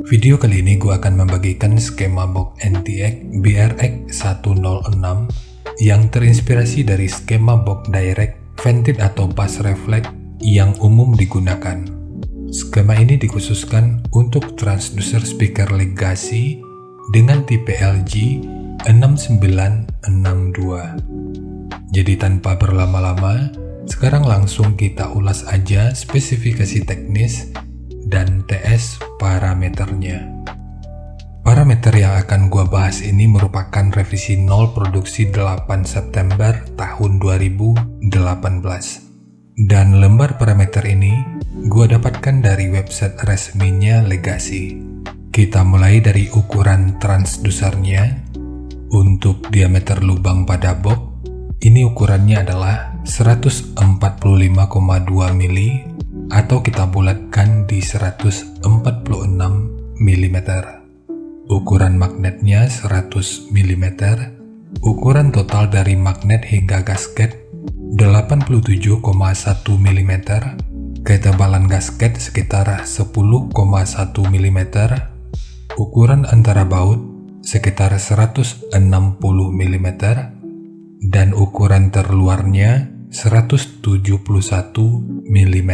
Video kali ini gue akan membagikan skema box NTX BRX106 yang terinspirasi dari skema box direct, vented atau pass reflect yang umum digunakan. Skema ini dikhususkan untuk transducer speaker legacy dengan tipe LG 6962. Jadi tanpa berlama-lama, sekarang langsung kita ulas aja spesifikasi teknis dan TS parameternya. Parameter yang akan gua bahas ini merupakan revisi 0 produksi 8 September tahun 2018. Dan lembar parameter ini gua dapatkan dari website resminya Legacy. Kita mulai dari ukuran transducernya. Untuk diameter lubang pada box, ini ukurannya adalah 145,2 mili atau kita bulatkan di 146 mm. Ukuran magnetnya 100 mm. Ukuran total dari magnet hingga gasket 87,1 mm. Ketebalan gasket sekitar 10,1 mm. Ukuran antara baut sekitar 160 mm. Dan ukuran terluarnya 171 mm.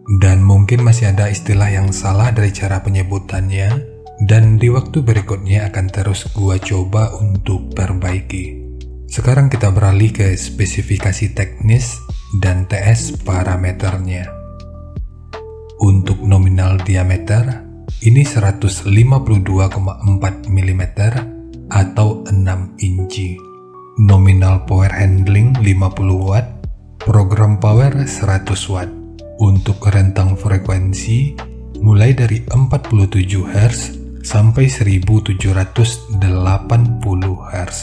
Dan mungkin masih ada istilah yang salah dari cara penyebutannya, dan di waktu berikutnya akan terus gua coba untuk perbaiki. Sekarang kita beralih ke spesifikasi teknis dan TS parameternya. Untuk nominal diameter, ini 152,4 mm atau 6 inci. Nominal power handling 50 watt, program power 100 watt. Untuk rentang frekuensi mulai dari 47 Hz sampai 1780 Hz.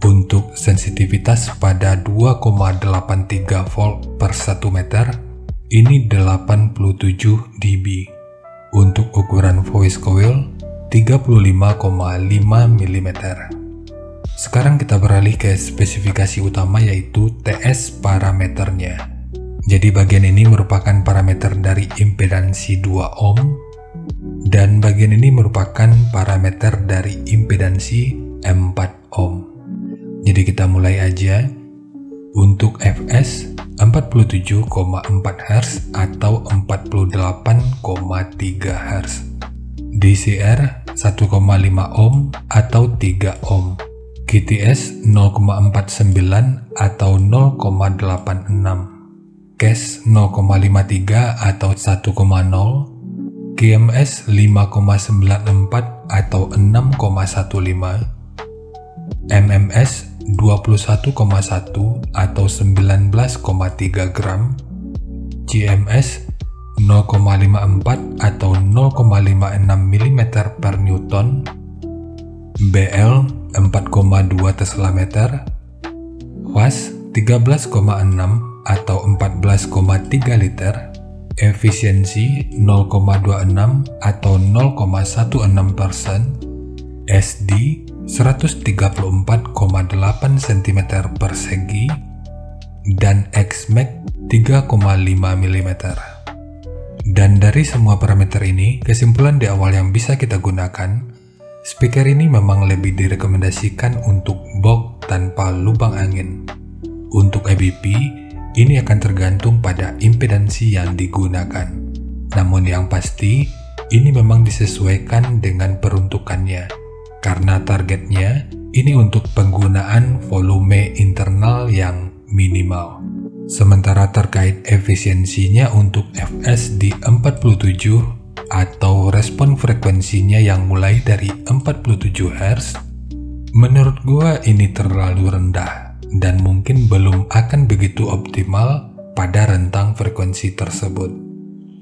Untuk sensitivitas pada 2,83 volt per 1 meter, ini 87 dB. Untuk ukuran voice coil 35,5 mm. Sekarang kita beralih ke spesifikasi utama yaitu TS parameternya. Jadi bagian ini merupakan parameter dari impedansi 2 ohm dan bagian ini merupakan parameter dari impedansi 4 ohm. Jadi kita mulai aja. Untuk Fs 47,4 Hz atau 48,3 Hz. DCR 1,5 ohm atau 3 ohm. QTS 0,49 atau 0,86. Cache 0,53 atau 1,0, QMS 5,94 atau 6,15, MMS 21,1 atau 19,3 gram, CMS 0,54 atau 0,56 mm per Newton, BL 4,2 Tesla meter, Was 13,6 atau 14,3 liter, efisiensi 0,26 atau 0,16%, SD 134,8 cm persegi, dan Xmax 3,5 mm. Dan dari semua parameter ini, kesimpulan di awal yang bisa kita gunakan, speaker ini memang lebih direkomendasikan untuk box tanpa lubang angin. Untuk ABP, ini akan tergantung pada impedansi yang digunakan. Namun yang pasti, ini memang disesuaikan dengan peruntukannya, karena targetnya ini untuk penggunaan volume internal yang minimal. Sementara terkait efisiensinya untuk Fs di 47 atau respon frekuensinya yang mulai dari 47 Hz, menurut gua ini terlalu rendah dan mungkin belum akan begitu optimal pada rentang frekuensi tersebut.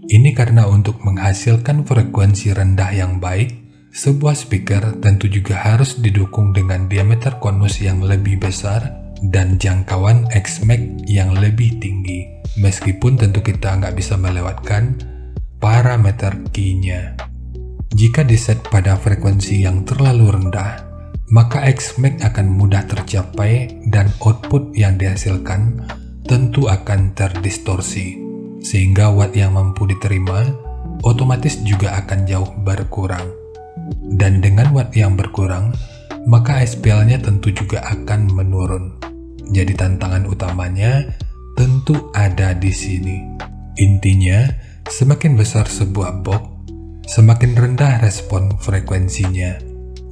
Ini karena untuk menghasilkan frekuensi rendah yang baik, sebuah speaker tentu juga harus didukung dengan diameter konus yang lebih besar dan jangkauan Xmax yang lebih tinggi, meskipun tentu kita nggak bisa melewatkan parameter key-nya. Jika diset pada frekuensi yang terlalu rendah, maka Xmax akan mudah tercapai dan output yang dihasilkan tentu akan terdistorsi, sehingga watt yang mampu diterima otomatis juga akan jauh berkurang. Dan dengan watt yang berkurang, maka SPL-nya tentu juga akan menurun. Jadi tantangan utamanya tentu ada di sini. Intinya, semakin besar sebuah box, semakin rendah respon frekuensinya.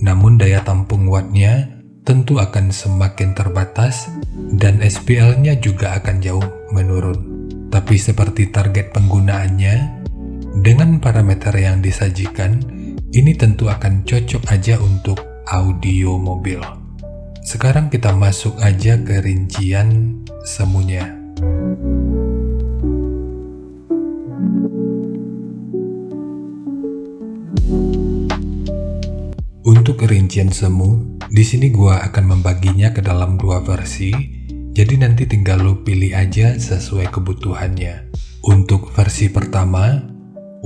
Namun daya tampung wattnya tentu akan semakin terbatas dan SPL-nya juga akan jauh menurun. Tapi seperti target penggunaannya, dengan parameter yang disajikan, ini tentu akan cocok aja untuk audio mobil. Sekarang kita masuk aja ke rincian semuanya. Untuk rincian semu, di sini gua akan membaginya ke dalam dua versi, jadi nanti tinggal lo pilih aja sesuai kebutuhannya. Untuk versi pertama,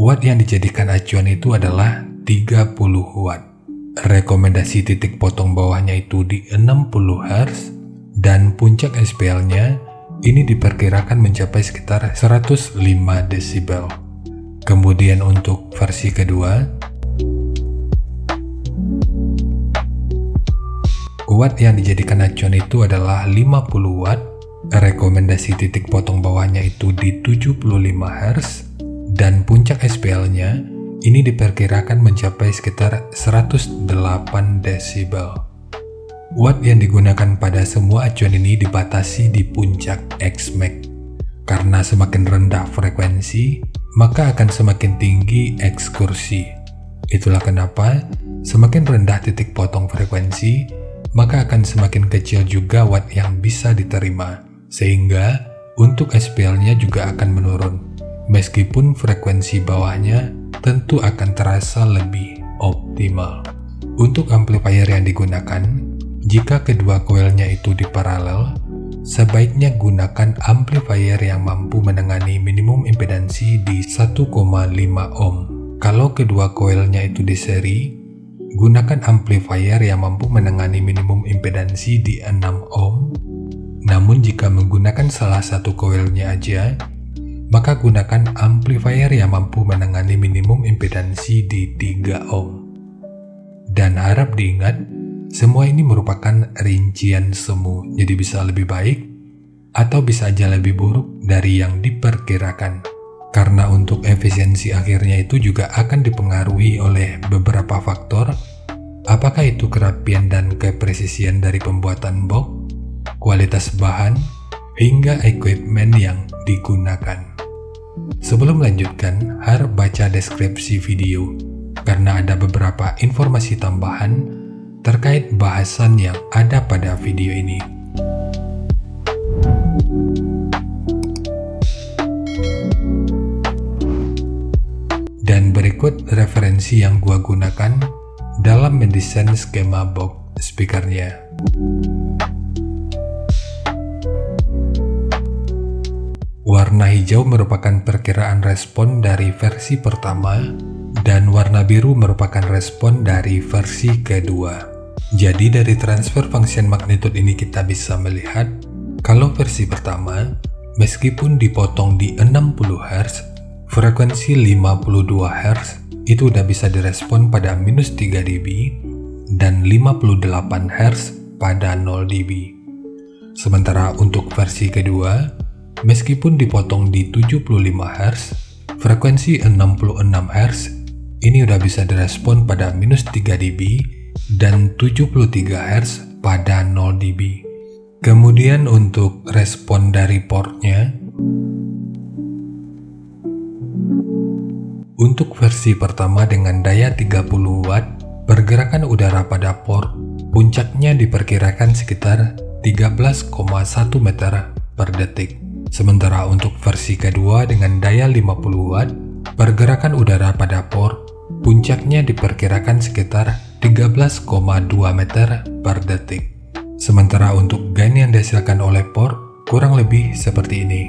watt yang dijadikan acuan itu adalah 30 watt. Rekomendasi titik potong bawahnya itu di 60 Hz dan puncak SPL-nya ini diperkirakan mencapai sekitar 105 desibel. Kemudian untuk versi kedua, watt yang dijadikan acuan itu adalah 50 watt. Rekomendasi titik potong bawahnya itu di 75 Hz dan puncak SPL-nya ini diperkirakan mencapai sekitar 108 desibel. Watt yang digunakan pada semua acuan ini dibatasi di puncak XMAX. Karena semakin rendah frekuensi, maka akan semakin tinggi ekskursi. Itulah kenapa semakin rendah titik potong frekuensi, maka akan semakin kecil juga watt yang bisa diterima. Sehingga untuk SPL-nya juga akan menurun. Meskipun frekuensi bawahnya tentu akan terasa lebih optimal. Untuk amplifier yang digunakan, jika kedua koilnya itu diparalel, sebaiknya gunakan amplifier yang mampu menangani minimum impedansi di 1,5 ohm. Kalau kedua koilnya itu di seri, gunakan amplifier yang mampu menangani minimum impedansi di 6 ohm. Namun jika menggunakan salah satu koilnya aja, maka gunakan amplifier yang mampu menangani minimum impedansi di 3 ohm. Dan harap diingat, semua ini merupakan rincian semu, jadi bisa lebih baik atau bisa aja lebih buruk dari yang diperkirakan. Karena untuk efisiensi akhirnya itu juga akan dipengaruhi oleh beberapa faktor, apakah itu kerapian dan kepresisian dari pembuatan box, kualitas bahan, hingga equipment yang digunakan. Sebelum melanjutkan, harap baca deskripsi video karena ada beberapa informasi tambahan terkait bahasan yang ada pada video ini. Dan berikut referensi yang gua gunakan dalam mendesain skema box speakernya. Warna hijau merupakan perkiraan respon dari versi pertama dan warna biru merupakan respon dari versi kedua. Jadi dari transfer function magnitude ini kita bisa melihat kalau versi pertama meskipun dipotong di 60 Hz, frekuensi 52 Hz itu udah bisa direspon pada minus 3 dB dan 58 Hz pada 0 dB. Sementara untuk versi kedua, meskipun dipotong di 75 Hz, frekuensi 66 Hz ini udah bisa direspon pada minus 3 dB dan 73 Hz pada 0 dB. Kemudian untuk respon dari portnya, untuk versi pertama dengan daya 30 watt, pergerakan udara pada port puncaknya diperkirakan sekitar 13,1 meter per detik. Sementara untuk versi kedua dengan daya 50 watt, pergerakan udara pada port puncaknya diperkirakan sekitar 13,2 meter per detik. Sementara untuk gain yang dihasilkan oleh port kurang lebih seperti ini.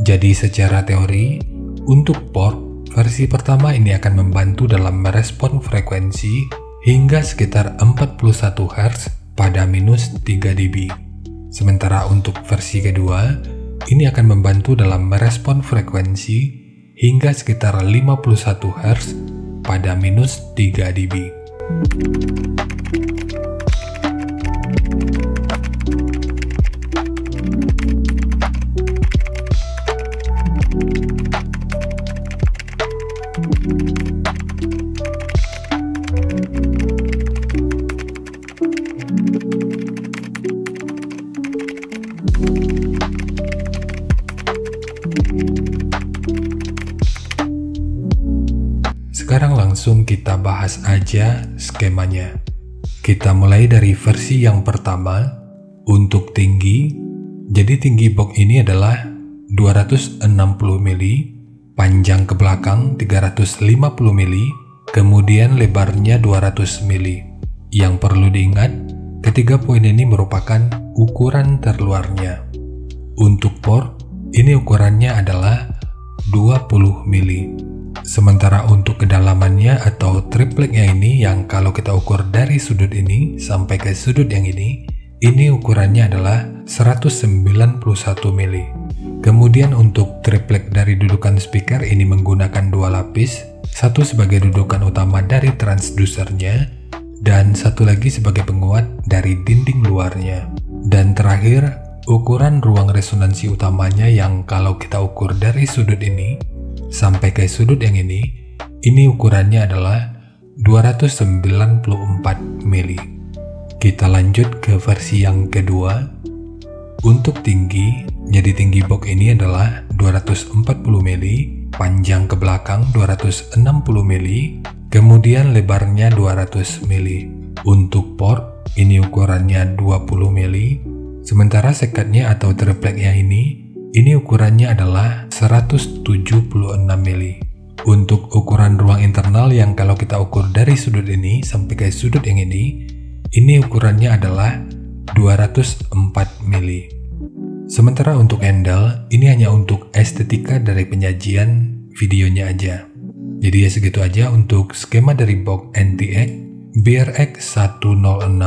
Jadi secara teori, untuk port versi pertama ini akan membantu dalam merespon frekuensi hingga sekitar 41 Hz pada minus 3 dB. Sementara untuk versi kedua, ini akan membantu dalam merespon frekuensi hingga sekitar 51 Hz pada minus 3 dB. Sekarang langsung kita bahas aja skemanya. Kita mulai dari versi yang pertama. Untuk tinggi, jadi tinggi box ini adalah 260 mili, panjang ke belakang 350 mili, kemudian lebarnya 200 mili. Yang perlu diingat, ketiga poin ini merupakan ukuran terluarnya. Untuk port, ini ukurannya adalah 20 mili. Sementara untuk kedalamannya atau tripleknya ini yang kalau kita ukur dari sudut ini sampai ke sudut yang ini ukurannya adalah 191 mili. Kemudian untuk triplek dari dudukan speaker ini menggunakan dua lapis, satu sebagai dudukan utama dari transdusernya dan satu lagi sebagai penguat dari dinding luarnya. Dan terakhir, ukuran ruang resonansi utamanya yang kalau kita ukur dari sudut ini sampai ke sudut yang ini ukurannya adalah 294 mili. Kita lanjut ke versi yang kedua. Untuk tinggi, jadi tinggi box ini adalah 240 mili, panjang ke belakang 260 mili, kemudian lebarnya 200 mili. Untuk port, ini ukurannya 20 mili, sementara sekatnya atau tripleknya ini ukurannya adalah 176 mili. Untuk ukuran ruang internal yang kalau kita ukur dari sudut ini sampai ke sudut yang ini ukurannya adalah 204 mili. Sementara untuk handle, ini hanya untuk estetika dari penyajian videonya aja. Jadi ya segitu aja untuk skema dari box NTX BRX106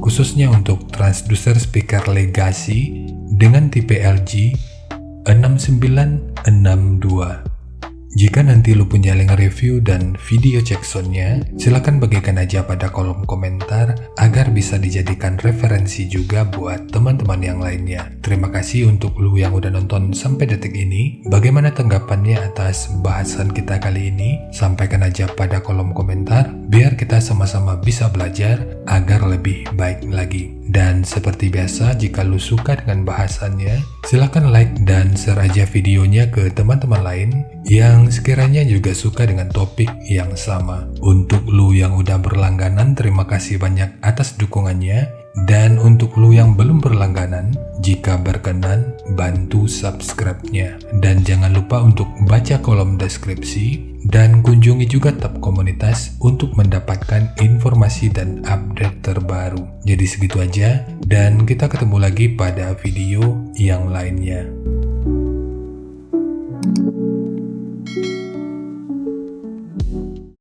khususnya untuk transducer speaker Legacy dengan tipe LG 6962. Jika nanti lu punya link review dan video check soundnya, silahkan bagikan aja pada kolom komentar agar bisa dijadikan referensi juga buat teman-teman yang lainnya. Terima kasih untuk lu yang udah nonton sampai detik ini. Bagaimana tanggapannya atas bahasan kita kali ini? Sampaikan aja pada kolom komentar biar kita sama-sama bisa belajar agar lebih baik lagi. Dan seperti biasa, jika lu suka dengan bahasannya, silahkan like dan share aja videonya ke teman-teman lain yang sekiranya juga suka dengan topik yang sama. Untuk lu yang udah berlangganan, terima kasih banyak atas dukungannya. Dan untuk lu yang belum berlangganan, jika berkenan, bantu subscribe-nya. Dan jangan lupa untuk baca kolom deskripsi dan kunjungi juga tab komunitas untuk mendapatkan informasi dan update terbaru. Jadi segitu aja, dan kita ketemu lagi pada video yang lainnya.